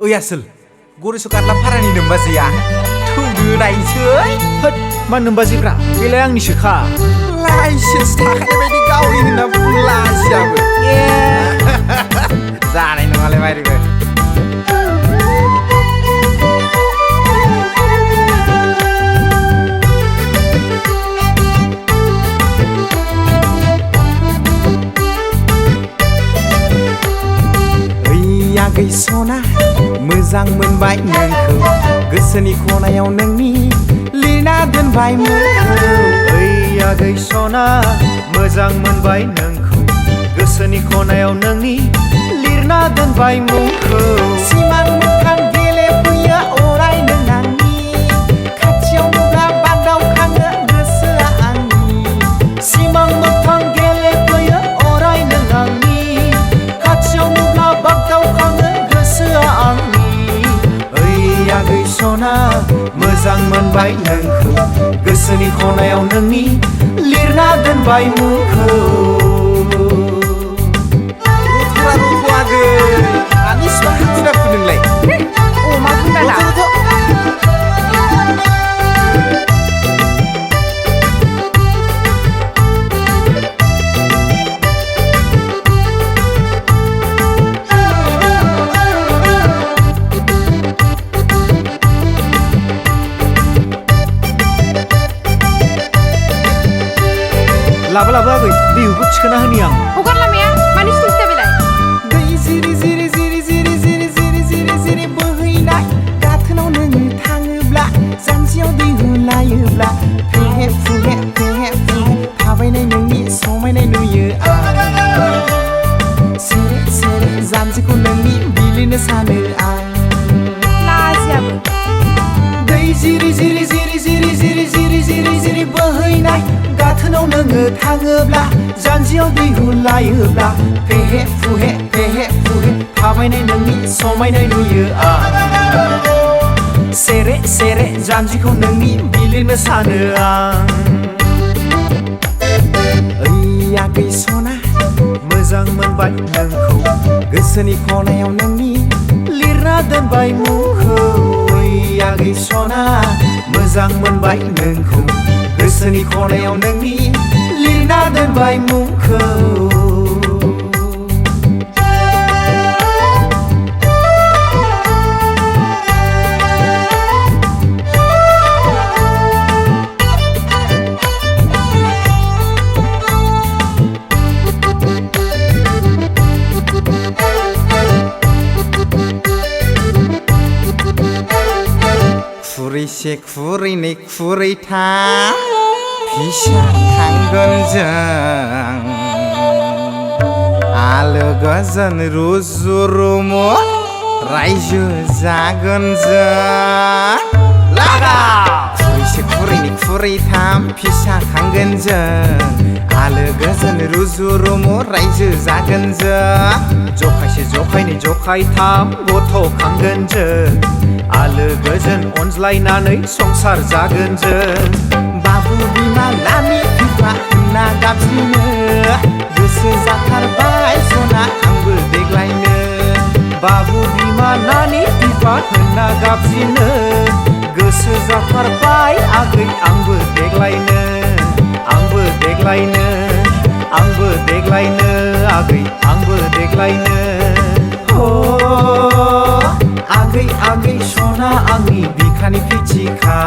ओइ आसोल गरेस गारला फारानि नोमबाजैया थौदो नायसै होद मा नोमबाजैफ्रा बेलाय आंनिसोखा लाइसेन्स थाखानाय बायदि गावनि होनना बुंलासियाबो जानाय नङालै माइरिबो आगै सना मोजां मोनबाय नोंखौ गोसोनि खनायाव नोंनि लिरना दोनबाय मुंखौ ओइ आगै सना मोजां मोनबाय नोंखौ गोसोनि खनायाव नोंनि लिरना दोनबाय मुंखौ सिमां मोखां गेलेफैयो अराय नों आंनि खाथियाव नुब्ला बादावखाङो गोसोआ आंनि सिमां मोखां गेलेफैयो अराय नों आंनि खाथियाव नुब्ला बादावखाङो गोसोआ आंनि ओइ आगै सना मोजां मोनबाय नोंखौ गोसोनि खनायाव नोंनि लिरना दोनबाय मुंखौ रथ'रा रथ' आगै आनि सिबां हाथिना फुदोंलाय अमा गुन्दाला लाबो लाबो आगै दैहुखौ थिखोना होनि आं हगार लामाया मानि सिथिंसो बेलाय दै जिरि जिरि जिरि जिरि जिरि जिरि जिरि जिरि बोहैनाय गाथोनाव नोङो थाङोब्ला जानजियाव दैहु लायोब्ला फेहे फुहे फेहे फुहे थाबायनाय नोंनि समायनाय नुयो आं सेरे सेरे जानजिखौ नोंनि बिलिनो सानो आं लाजियाबो दै जिरि जिरि जिरि जिरि जिरि जिरि जिरि जिरि बोहैनाय गाथोनाव नोङो थाङोब्ला जानजियाव दैहु लायोब्ला फेहे फुहे थाबायनाय नोंनि समायनाय नुयो आं सेरे सेरे जानजिखौ नोंनि बिलिरनो सानो आं ओइ आगै सना मोजां मोनबाय नोंखौ गोसोनि खनायाव नोंनि लिरना दोनबाय मुंखौ ओइ आगै सना मोजां मोनबाय नोंखौ गोसोनि खनायाव नोंनि लिरना दोनबाय मुंखौ खुरैसे खुरैनै खुरैथाम फिसा खांगोन जों आलो गोजोन रुजु रुमु रायजो जागोन जों लागा खुरैसे खुरैनै खुरैथाम फिसा खांगोन जों आलो गोजोन रुजु रुमु रायजो जागोन जों जखायसे जखायनै जखायथाम गथ' खांगोन जों आलो गोजोन अनज्लायनानै संसार जागोन जों बाबु बिमा नानि बिफा होनना गाबज्रिनो गोसो जाथारबाय सना आंबो देग्लायनो बाबु बिमा नानि बिफा होनना गाबज्रिनो गोसो जाथारबाय आगै आंबो देग्लायनो आंबो देग्लायनो आंबो देग्लायनो आगै आंबो देग्लायनो आगै आगै सना आंनि बिखानि फिथिखा